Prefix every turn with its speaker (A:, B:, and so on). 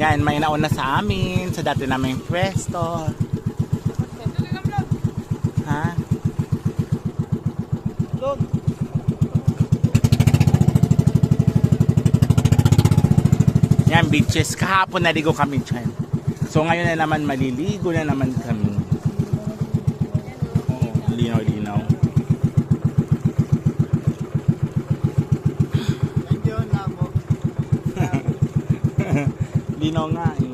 A: Yan, may nauna sa amin, sa dati naming pwesto. Ha? Yan, beaches. Kahapon naligo kami dyan. So ngayon na naman maliligo na naman kami. Oo, linaw-linaw. Linaw nga eh.